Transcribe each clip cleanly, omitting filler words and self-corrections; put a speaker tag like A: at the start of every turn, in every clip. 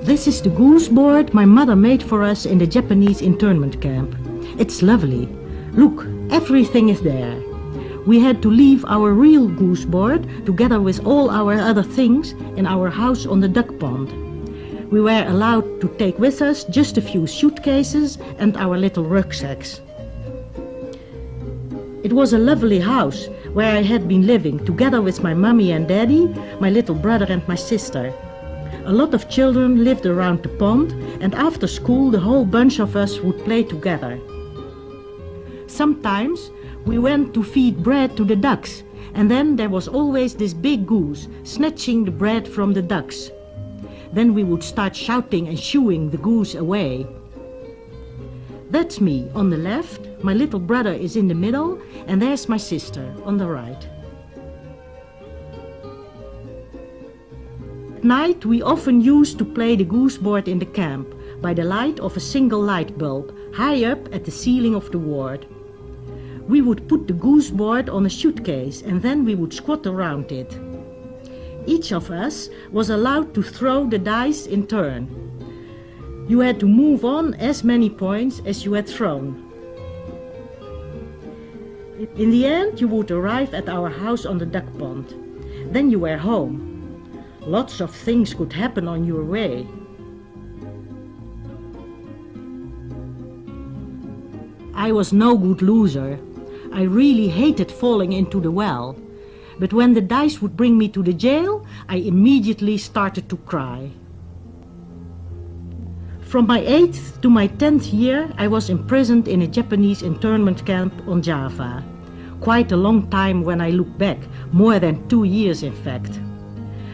A: This is the goose board my mother made for us in the Japanese internment camp. It's lovely. Look, everything is there. We had to leave our real goose board together with all our other things in our house on the duck pond. We were allowed to take with us just a few suitcases and our little rucksacks. It was a lovely house where I had been living together with my mummy and daddy, my little brother and my sister. A lot of children lived around the pond, and after school the whole bunch of us would play together. Sometimes we went to feed bread to the ducks, and then there was always this big goose snatching the bread from the ducks. Then we would start shouting and shooing the goose away. That's me on the left, my little brother is in the middle, and there's my sister on the right. At night we often used to play the goose board in the camp by the light of a single light bulb high up at the ceiling of the ward. We would put the goose board on a suitcase and then we would squat around it. Each of us was allowed to throw the dice in turn. You had to move on as many points as you had thrown. In the end you would arrive at our house on the duck pond. Then you were home. Lots of things could happen on your way. I was no good loser. I really hated falling into the well. But when the dice would bring me to the jail, I immediately started to cry. From my 8th to my 10th year, I was imprisoned in a Japanese internment camp on Java. Quite a long time when I look back, more than 2 years in fact.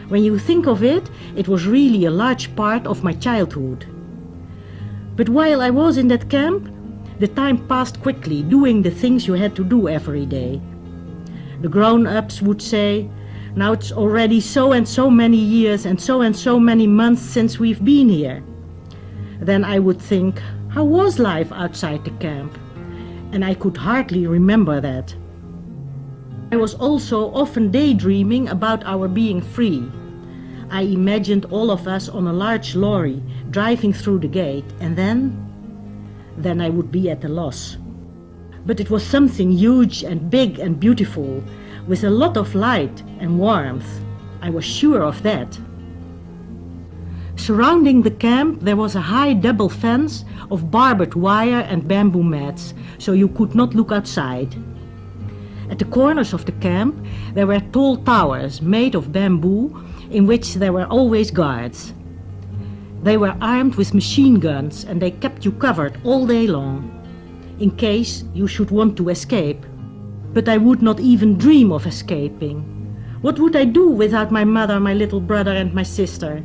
A: When you think of it, it was really a large part of my childhood. But while I was in that camp, the time passed quickly doing the things you had to do every day. The grown-ups would say, "Now it's already so and so many years and so many months since we've been here." Then I would think, how was life outside the camp? And I could hardly remember that. I was also often daydreaming about our being free. I imagined all of us on a large lorry driving through the gate, and then I would be at a loss. But it was something huge and big and beautiful, with a lot of light and warmth. I was sure of that. Surrounding the camp there was a high double fence of barbed wire and bamboo mats, so you could not look outside. At the corners of the camp there were tall towers made of bamboo in which there were always guards. They were armed with machine guns and they kept you covered all day long, in case you should want to escape. But I would not even dream of escaping. What would I do without my mother, my little brother and my sister?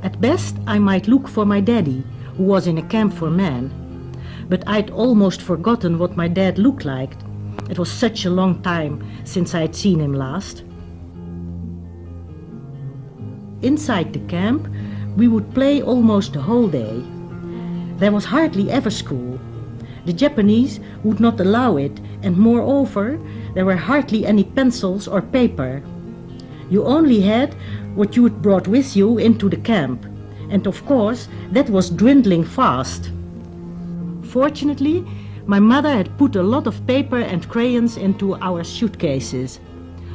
A: At best I might look for my daddy, who was in a camp for men. But I'd almost forgotten what my dad looked like. It was such a long time since I'd seen him last. Inside the camp, we would play almost the whole day. There was hardly ever school. The Japanese would not allow it, and moreover, there were hardly any pencils or paper. You only had what you had brought with you into the camp, and of course, that was dwindling fast. Fortunately, my mother had put a lot of paper and crayons into our suitcases.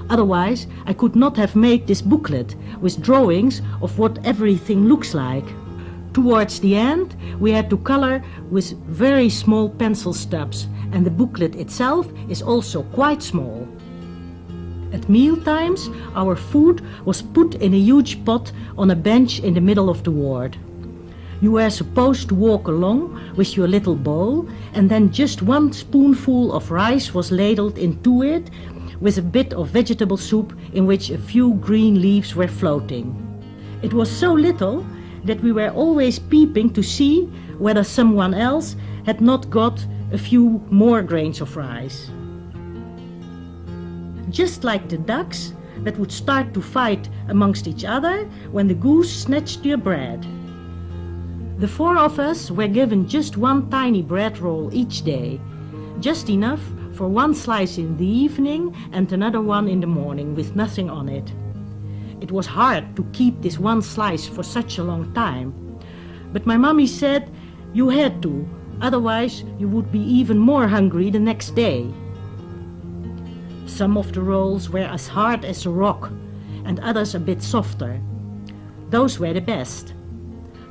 A: Otherwise, I could not have made this booklet with drawings of what everything looks like. Towards the end, we had to color with very small pencil stubs, and the booklet itself is also quite small. At meal times, our food was put in a huge pot on a bench in the middle of the ward. You were supposed to walk along with your little bowl, and then just one spoonful of rice was ladled into it with a bit of vegetable soup in which a few green leaves were floating. It was so little that we were always peeping to see whether someone else had not got a few more grains of rice. Just like the ducks that would start to fight amongst each other when the goose snatched your bread. The 4 of us were given just one tiny bread roll each day, just enough for one slice in the evening and another one in the morning with nothing on it. It was hard to keep this one slice for such a long time, but my mommy said you had to, otherwise you would be even more hungry the next day. Some of the rolls were as hard as a rock and others a bit softer. Those were the best.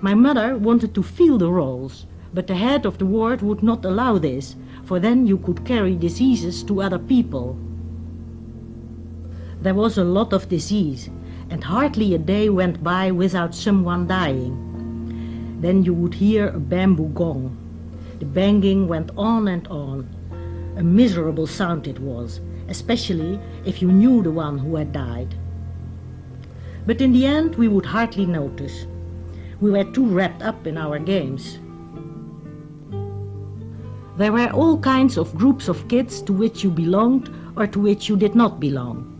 A: My mother wanted to feel the rolls, but the head of the ward would not allow this, for then you could carry diseases to other people. There was a lot of disease, and hardly a day went by without someone dying. Then you would hear a bamboo gong. The banging went on and on. A miserable sound it was, especially if you knew the one who had died. But in the end we would hardly notice. We were too wrapped up in our games. There were all kinds of groups of kids to which you belonged or to which you did not belong.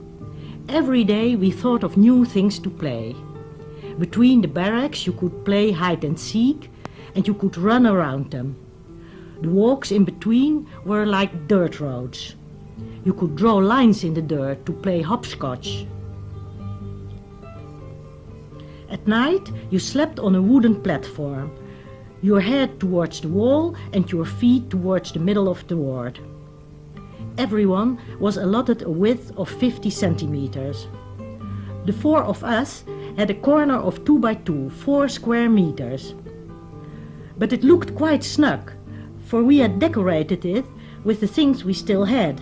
A: Every day we thought of new things to play. Between the barracks you could play hide and seek, and you could run around them. The walks in between were like dirt roads. You could draw lines in the dirt to play hopscotch. At night you slept on a wooden platform, your head towards the wall and your feet towards the middle of the ward. Everyone was allotted a width of 50 centimeters. The 4 of us had a corner of 2 by 2, 4 square meters. But it looked quite snug, for we had decorated it with the things we still had.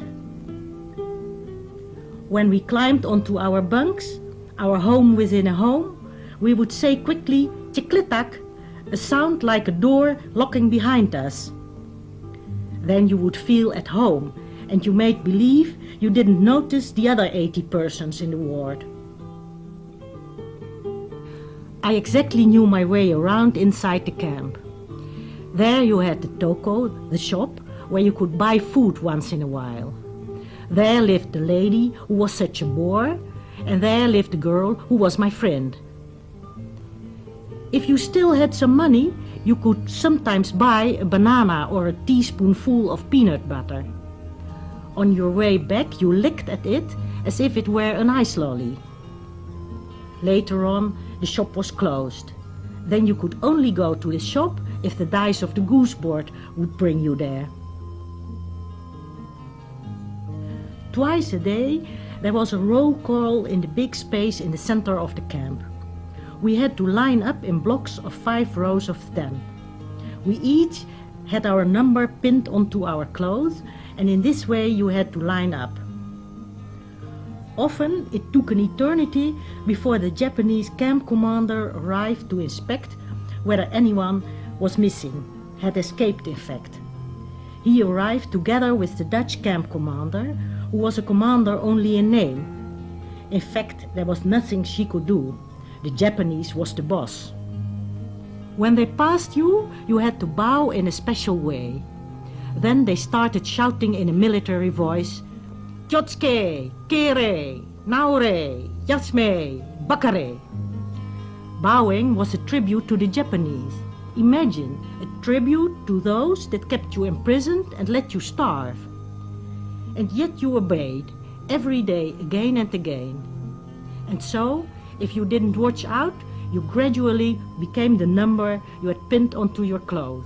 A: When we climbed onto our bunks, our home within a home, we would say quickly, "Tjiklitak," a sound like a door locking behind us. Then you would feel at home, and you made believe you didn't notice the other 80 persons in the ward. I exactly knew my way around inside the camp. There you had the toko, the shop, where you could buy food once in a while. There lived the lady who was such a bore, and there lived the girl who was my friend. If you still had some money, you could sometimes buy a banana or a teaspoonful of peanut butter. On your way back you licked at it as if it were an ice lolly. Later on, the shop was closed. Then you could only go to the shop if the dice of the goose board would bring you there. Twice a day there was a roll call in the big space in the center of the camp. We had to line up in blocks of 5 rows of 10. We each had our number pinned onto our clothes, and in this way you had to line up. Often it took an eternity before the Japanese camp commander arrived to inspect whether anyone was missing, had escaped in fact. He arrived together with the Dutch camp commander, who was a commander only in name. In fact, there was nothing she could do. The Japanese was the boss. When they passed you, you had to bow in a special way. Then they started shouting in a military voice, "Kyotsuke, Kere, Naore, Yasme, Bakare." Bowing was a tribute to the Japanese. Imagine, a tribute to those that kept you imprisoned and let you starve. And yet you obeyed, every day, again and again. And so, if you didn't watch out, you gradually became the number you had pinned onto your clothes.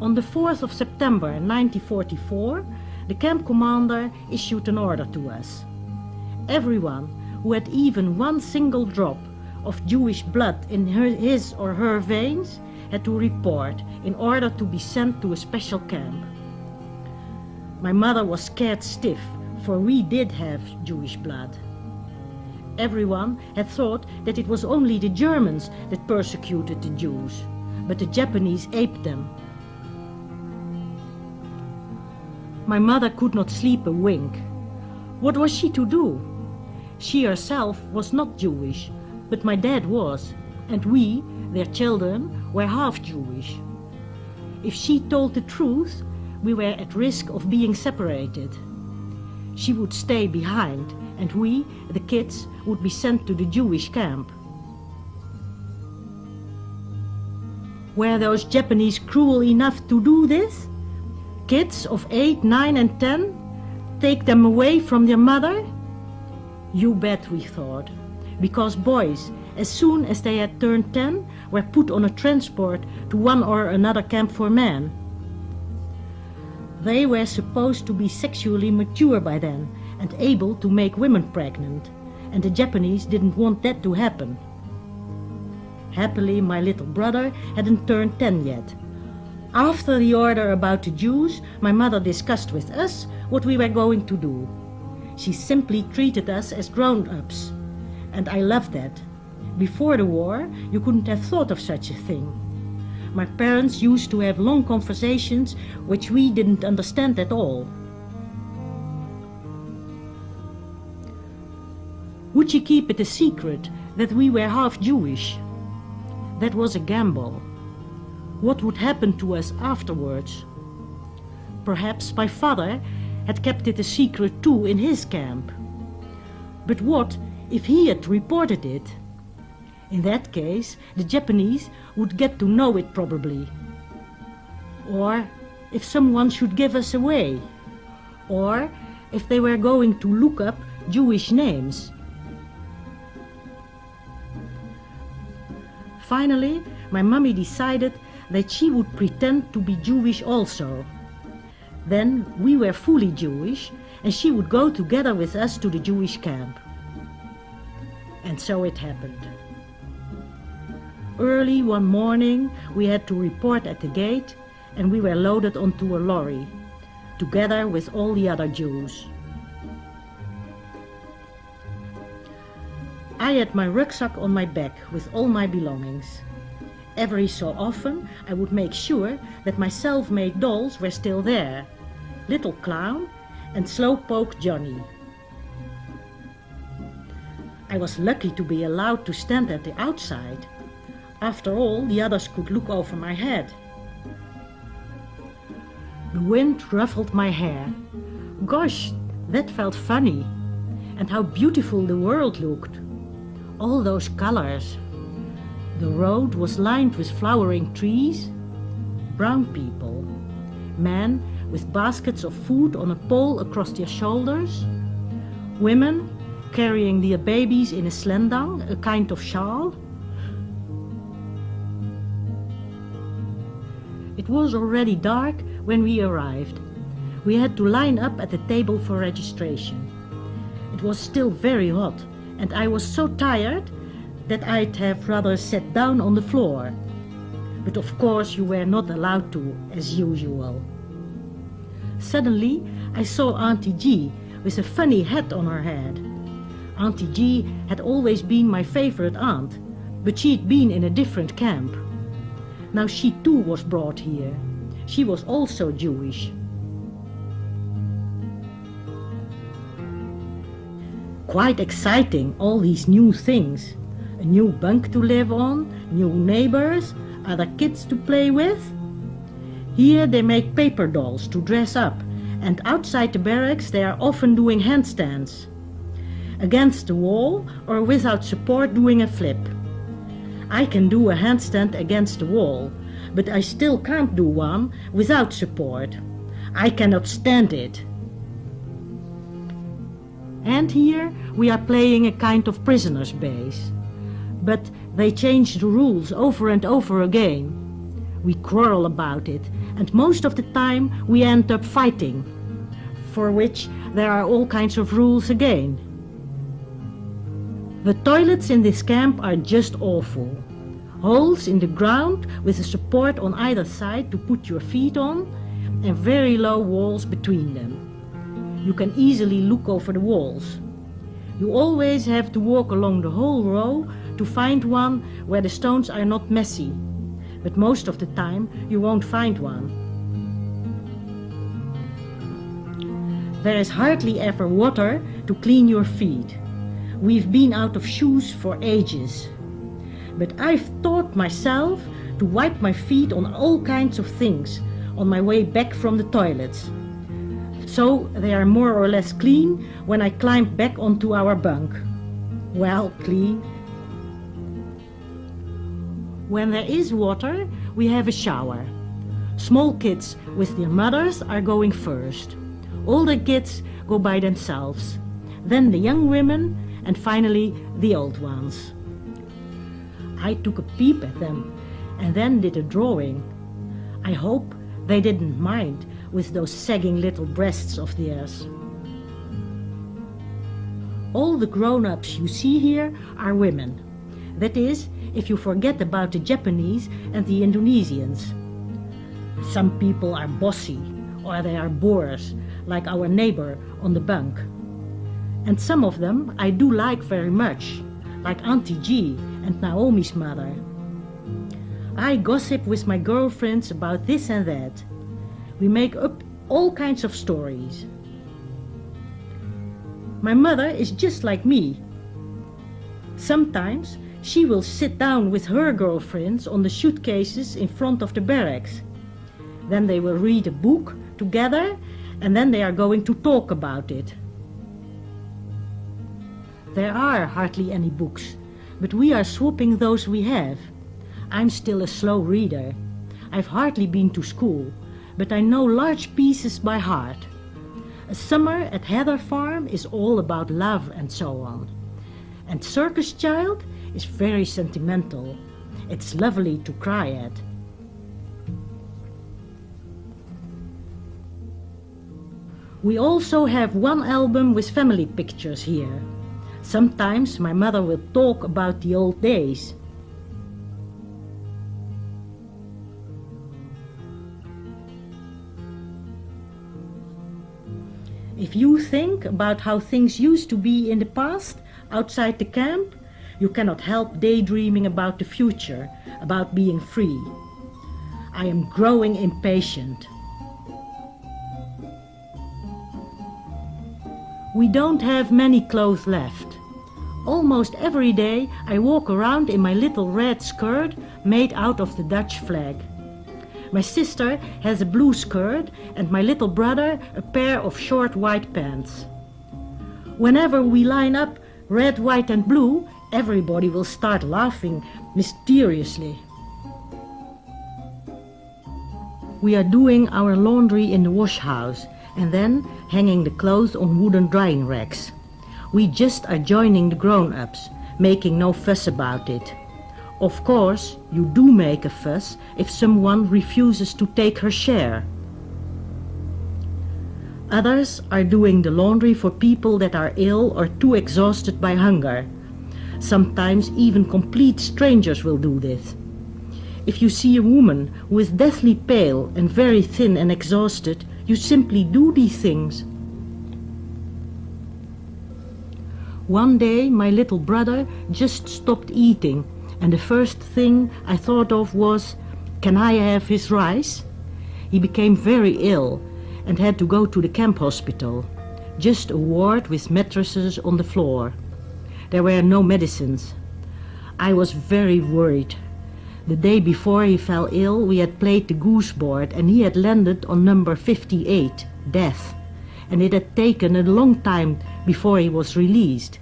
A: On the 4th of September 1944, the camp commander issued an order to us. Everyone who had even one single drop of Jewish blood in his or her veins had to report in order to be sent to a special camp. My mother was scared stiff, for we did have Jewish blood. Everyone had thought that it was only the Germans that persecuted the Jews, but the Japanese aped them. My mother could not sleep a wink. What was she to do? She herself was not Jewish, but my dad was, and we, their children, were half Jewish. If she told the truth, we were at risk of being separated. She would stay behind, and we, the kids, would be sent to the Jewish camp. Were those Japanese cruel enough to do this? Kids of 8, 9 and 10? Take them away from their mother? You bet, we thought, because boys, as soon as they had turned 10, were put on a transport to one or another camp for men. They were supposed to be sexually mature by then and able to make women pregnant, and the Japanese didn't want that to happen. Happily, my little brother hadn't turned 10 yet. After the order about the Jews, my mother discussed with us what we were going to do. She simply treated us as grown-ups, and I loved that. Before the war, you couldn't have thought of such a thing. My parents used to have long conversations which we didn't understand at all. Would she keep it a secret that we were half Jewish? That was a gamble. What would happen to us afterwards? Perhaps my father had kept it a secret too in his camp. But what if he had reported it? In that case, the Japanese would get to know it probably. Or if someone should give us away. Or if they were going to look up Jewish names. Finally, my mummy decided that she would pretend to be Jewish also. Then we were fully Jewish, and she would go together with us to the Jewish camp. And so it happened. Early one morning, we had to report at the gate, and we were loaded onto a lorry, together with all the other Jews. I had my rucksack on my back with all my belongings. Every so often, I would make sure that my self-made dolls were still there, Little Clown and Slowpoke Johnny. I was lucky to be allowed to stand at the outside. After all, the others could look over my head. The wind ruffled my hair. Gosh, that felt funny. And how beautiful the world looked. All those colors. The road was lined with flowering trees, brown people, men with baskets of food on a pole across their shoulders, women carrying their babies in a slendang, a kind of shawl. It was already dark when we arrived. We had to line up at the table for registration. It was still very hot, and I was so tired that I'd have rather sat down on the floor. But of course you were not allowed to, as usual. Suddenly I saw Auntie G with a funny hat on her head. Auntie G had always been my favorite aunt, but she'd been in a different camp. Now she too was brought here. She was also Jewish. Quite exciting, all these new things. A new bunk to live on, new neighbors, other kids to play with. Here they make paper dolls to dress up, and outside the barracks they are often doing handstands. Against the wall or without support doing a flip. I can do a handstand against the wall, but I still can't do one without support. I cannot stand it. And here we are playing a kind of prisoner's base. But they change the rules over and over again. We quarrel about it, and most of the time we end up fighting, for which there are all kinds of rules again. The toilets in this camp are just awful. Holes in the ground with a support on either side to put your feet on, and very low walls between them. You can easily look over the walls. You always have to walk along the whole row to find one where the stones are not messy. But most of the time you won't find one. There is hardly ever water to clean your feet. We've been out of shoes for ages. But I've taught myself to wipe my feet on all kinds of things on my way back from the toilets. So they are more or less clean when I climb back onto our bunk. Well, clean. When there is water, we have a shower. Small kids with their mothers are going first. Older kids go by themselves. Then the young women, and finally the old ones. I took a peep at them and then did a drawing. I hope they didn't mind with those sagging little breasts of theirs. All the grown-ups you see here are women. That is, if you forget about the Japanese and the Indonesians. Some people are bossy, or they are boors, like our neighbor on the bunk. And some of them I do like very much, like Auntie G and Naomi's mother. I gossip with my girlfriends about this and that. We make up all kinds of stories. My mother is just like me. Sometimes she will sit down with her girlfriends on the suitcases in front of the barracks. Then they will read a book together and then they are going to talk about it. There are hardly any books, but we are swapping those we have. I'm still a slow reader. I've hardly been to school, but I know large pieces by heart. A summer at Heather Farm is all about love and so on. And Circus Child is very sentimental. It's lovely to cry at. We also have one album with family pictures here. Sometimes my mother will talk about the old days. If you think about how things used to be in the past, outside the camp, you cannot help daydreaming about the future, about being free. I am growing impatient. We don't have many clothes left. Almost every day I walk around in my little red skirt made out of the Dutch flag. My sister has a blue skirt and my little brother a pair of short white pants. Whenever we line up red, white and blue, everybody will start laughing mysteriously. We are doing our laundry in the wash house and then hanging the clothes on wooden drying racks. We just are joining the grown-ups, making no fuss about it. Of course, you do make a fuss if someone refuses to take her share. Others are doing the laundry for people that are ill or too exhausted by hunger. Sometimes even complete strangers will do this. If you see a woman who is deathly pale and very thin and exhausted, you simply do these things. One day my little brother just stopped eating, and the first thing I thought of was, can I have his rice? He became very ill and had to go to the camp hospital. Just a ward with mattresses on the floor. There were no medicines. I was very worried. The day before he fell ill, we had played the goose board and he had landed on number 58, death. And it had taken a long time before he was released.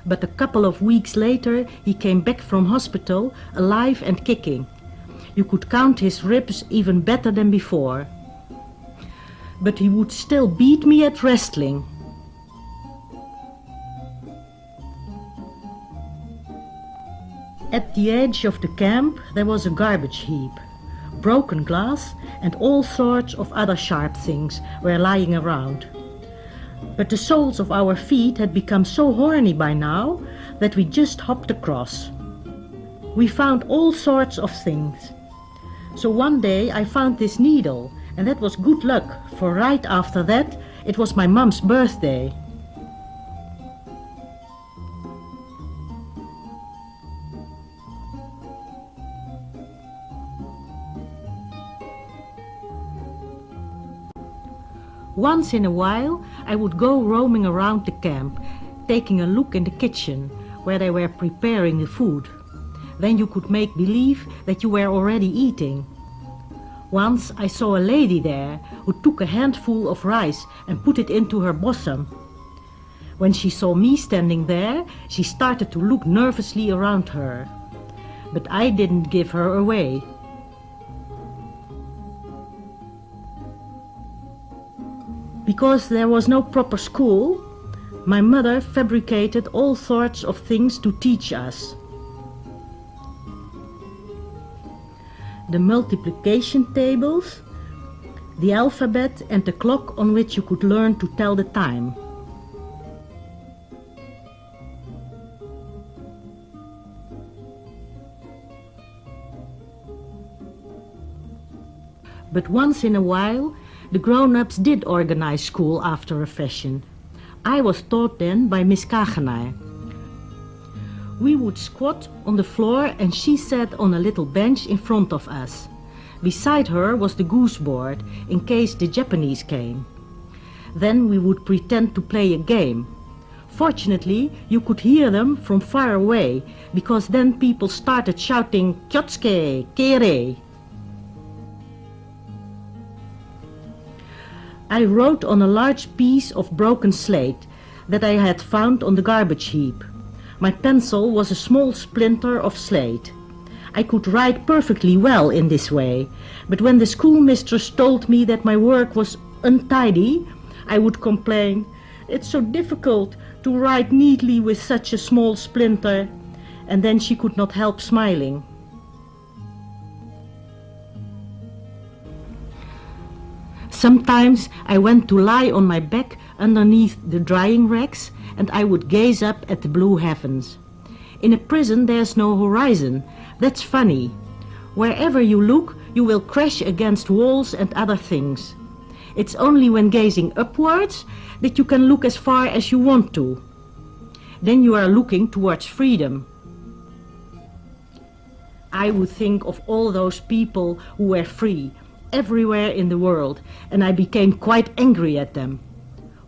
A: But a couple of weeks later, he came back from hospital, alive and kicking. You could count his ribs even better than before. But he would still beat me at wrestling. At the edge of the camp, there was a garbage heap. Broken glass and all sorts of other sharp things were lying around. But the soles of our feet had become so horny by now that we just hopped across. We found all sorts of things. So one day I found this needle, and that was good luck, for right after that it was my mom's birthday. Once in a while, I would go roaming around the camp, taking a look in the kitchen, where they were preparing the food. Then you could make believe that you were already eating. Once I saw a lady there who took a handful of rice and put it into her bosom. When she saw me standing there, she started to look nervously around her. But I didn't give her away. Because there was no proper school, my mother fabricated all sorts of things to teach us. The multiplication tables, the alphabet and the clock on which you could learn to tell the time. But once in a while, the grown-ups did organize school after a fashion. I was taught then by Miss Kagenaar. We would squat on the floor and she sat on a little bench in front of us. Beside her was the goose board, in case the Japanese came. Then we would pretend to play a game. Fortunately, you could hear them from far away, because then people started shouting "Kyotsuke, kere." I wrote on a large piece of broken slate that I had found on the garbage heap. My pencil was a small splinter of slate. I could write perfectly well in this way, but when the schoolmistress told me that my work was untidy, I would complain, "It's so difficult to write neatly with such a small splinter," and then she could not help smiling. Sometimes I went to lie on my back underneath the drying racks, and I would gaze up at the blue heavens. In a prison there's no horizon. That's funny. Wherever you look, you will crash against walls and other things. It's only when gazing upwards that you can look as far as you want to. Then you are looking towards freedom. I would think of all those people who were free everywhere in the world, and I became quite angry at them.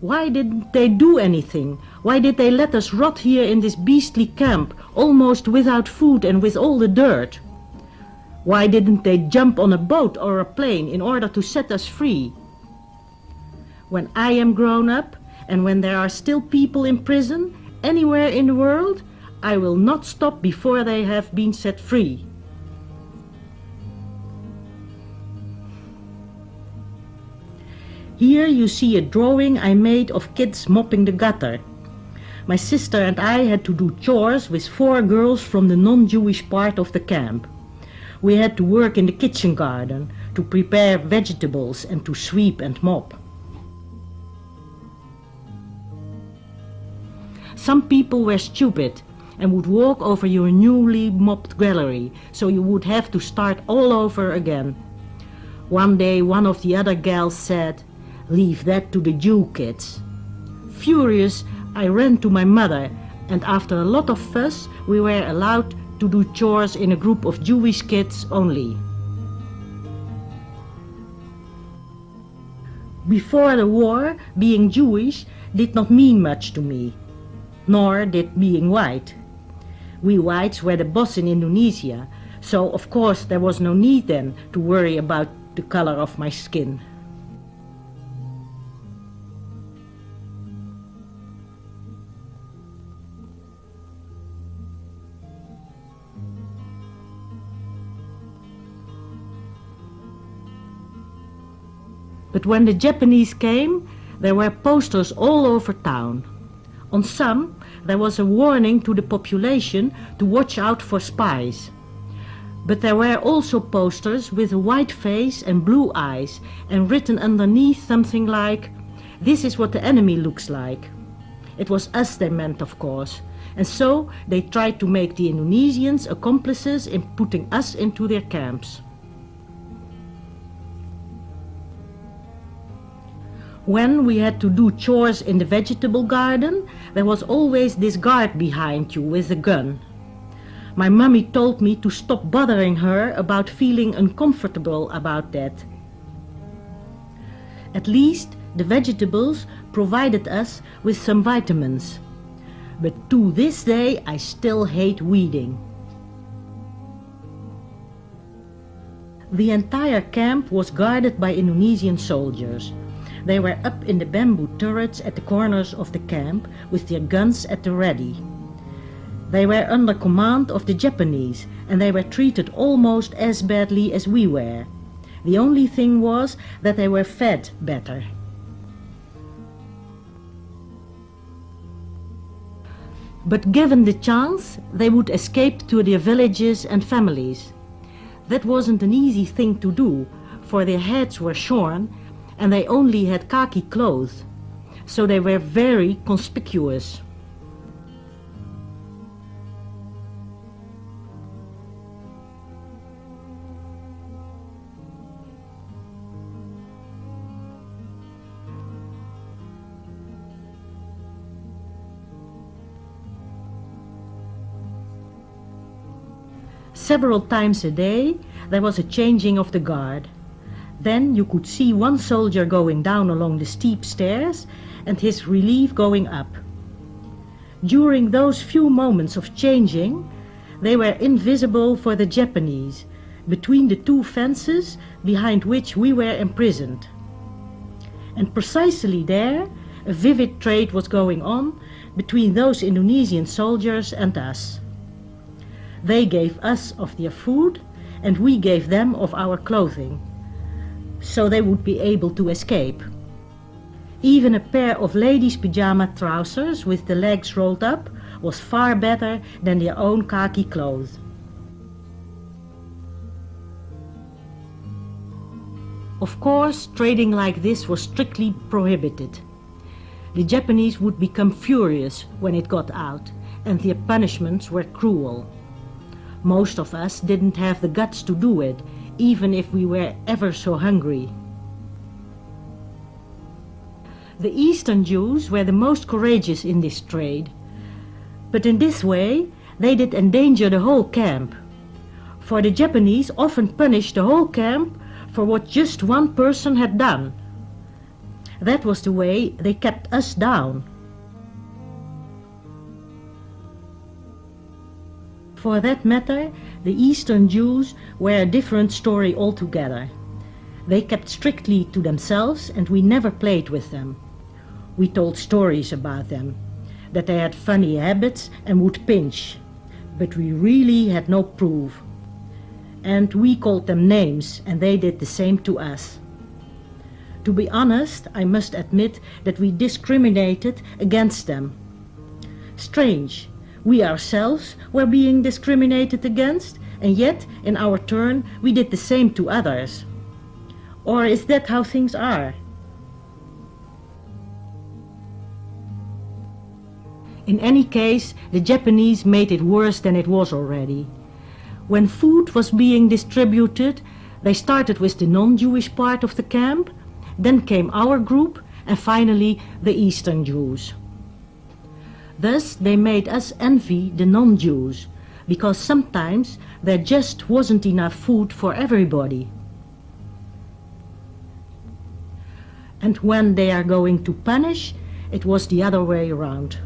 A: Why didn't they do anything? Why did they let us rot here in this beastly camp, almost without food and with all the dirt? Why didn't they jump on a boat or a plane in order to set us free? When I am grown up, and when there are still people in prison, anywhere in the world, I will not stop before they have been set free. Here you see a drawing I made of kids mopping the gutter. My sister and I had to do chores with 4 girls from the non-Jewish part of the camp. We had to work in the kitchen garden, to prepare vegetables and to sweep and mop. Some people were stupid and would walk over your newly mopped gallery, so you would have to start all over again. One day one of the other gals said, "Leave that to the Jew kids." Furious, I ran to my mother, and after a lot of fuss, we were allowed to do chores in a group of Jewish kids only. Before the war, being Jewish did not mean much to me, nor did being white. We whites were the boss in Indonesia, so of course there was no need then to worry about the color of my skin. But when the Japanese came, there were posters all over town. On some, there was a warning to the population to watch out for spies. But there were also posters with a white face and blue eyes, and written underneath something like, "This is what the enemy looks like." It was us they meant, of course, and so they tried to make the Indonesians accomplices in putting us into their camps. When we had to do chores in the vegetable garden, there was always this guard behind you with a gun. My mummy told me to stop bothering her about feeling uncomfortable about that. At least The vegetables provided us with some vitamins. But to this day I still hate weeding. The entire camp was guarded by Indonesian soldiers. They were up in the bamboo turrets at the corners of the camp with their guns at the ready. They were under command of the Japanese, and they were treated almost as badly as we were. The only thing was that they were fed better. But given the chance, they would escape to their villages and families. That wasn't an easy thing to do, for their heads were shorn and they only had khaki clothes, so they were very conspicuous. Several times a day there was a changing of the guard. Then you could see one soldier going down along the steep stairs and his relief going up. During those few moments of changing, they were invisible for the Japanese, between the two fences behind which we were imprisoned. And precisely there, a vivid trade was going on between those Indonesian soldiers and us. They gave us of their food, and we gave them of our clothing, so they would be able to escape. Even a pair of ladies' pyjama trousers with the legs rolled up was far better than their own khaki clothes. Of course, trading like this was strictly prohibited. The Japanese would become furious when it got out, and their punishments were cruel. Most of us didn't have the guts to do it, even if we were ever so hungry. The Eastern Jews were the most courageous in this trade, but in this way they did endanger the whole camp, for the Japanese often punished the whole camp for what just one person had done. That was the way they kept us down. For that matter, the Eastern Jews were a different story altogether. They kept strictly to themselves and we never played with them. We told stories about them, that they had funny habits and would pinch, but we really had no proof. And we called them names and they did the same to us. To be honest, I must admit that we discriminated against them. Strange. We ourselves were being discriminated against, and yet, in our turn, we did the same to others. Or is that how things are? In any case, the Japanese made it worse than it was already. When food was being distributed, they started with the non-Jewish part of the camp, then came our group, and finally the Eastern Jews. Thus they made us envy the non-Jews, because sometimes there just wasn't enough food for everybody. And when they are going to punish, it was the other way around.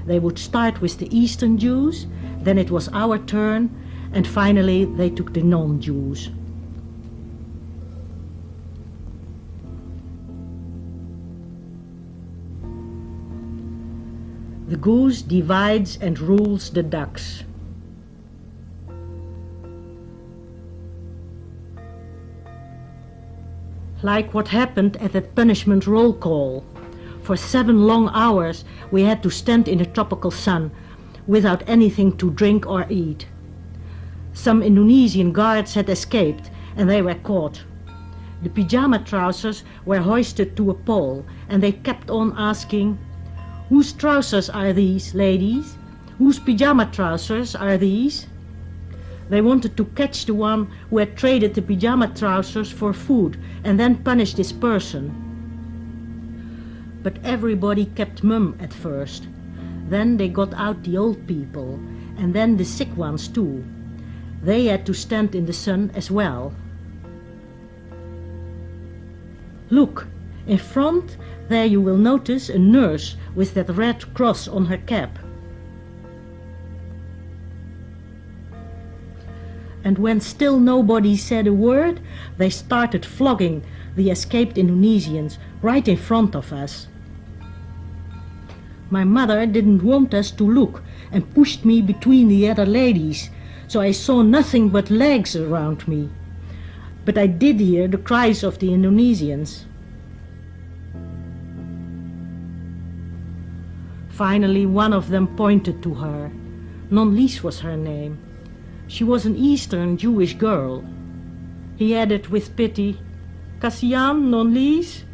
A: They would start with the Eastern Jews, then it was our turn, and finally they took the non-Jews. The goose divides and rules the ducks. Like what happened at that punishment roll call. For 7 long hours we had to stand in the tropical sun without anything to drink or eat. Some Indonesian guards had escaped and they were caught. The pyjama trousers were hoisted to a pole and they kept on asking, "Whose trousers are these, ladies? Whose pyjama trousers are these?" They wanted to catch the one who had traded the pyjama trousers for food and then punish this person. But everybody kept mum at first. Then they got out the old people and then the sick ones too. They had to stand in the sun as well. Look, In front, there you will notice a nurse with that red cross on her cap. And when still nobody said a word, they started flogging the escaped Indonesians right in front of us. My mother didn't want us to look and pushed me between the other ladies, so I saw nothing but legs around me. But I did hear the cries of the Indonesians. Finally, one of them pointed to her. Non-Lies was her name. She was an Eastern Jewish girl. He added with pity, "Kasian, Non-Lies?"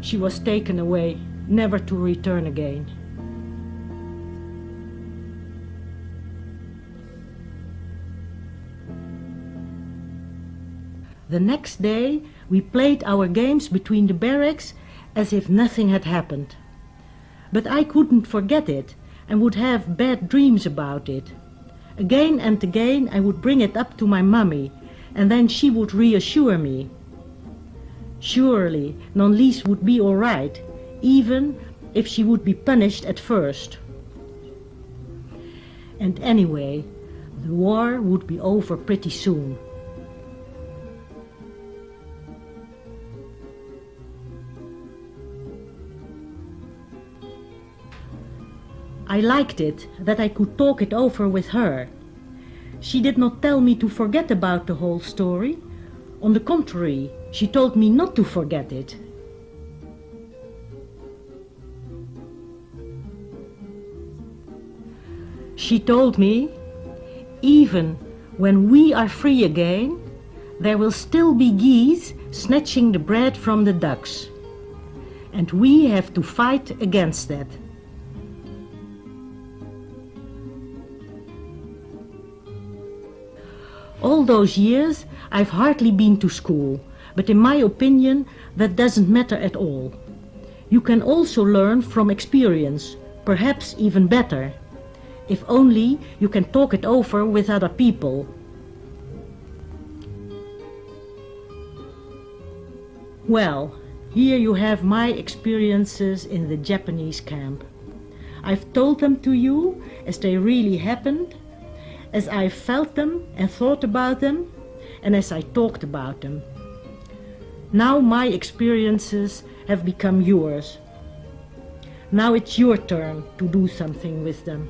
A: She was taken away, never to return again. The next day we played our games between the barracks as if nothing had happened. But I couldn't forget it and would have bad dreams about it. Again and again I would bring it up to my mummy, and then she would reassure me. Surely Non-Lies would be all right, even if she would be punished at first. And anyway, the war would be over pretty soon. I liked it that I could talk it over with her. She did not tell me to forget about the whole story. On the contrary, she told me not to forget it. She told me, even when we are free again, there will still be geese snatching the bread from the ducks. And we have to fight against that. All those years I've hardly been to school, but in my opinion that doesn't matter at all. You can also learn from experience, perhaps even better, if only you can talk it over with other people. Well, here you have my experiences in the Japanese camp. I've told them to you as they really happened, as I felt them and thought about them, and as I talked about them. Now my experiences have become yours. Now it's your turn to do something with them.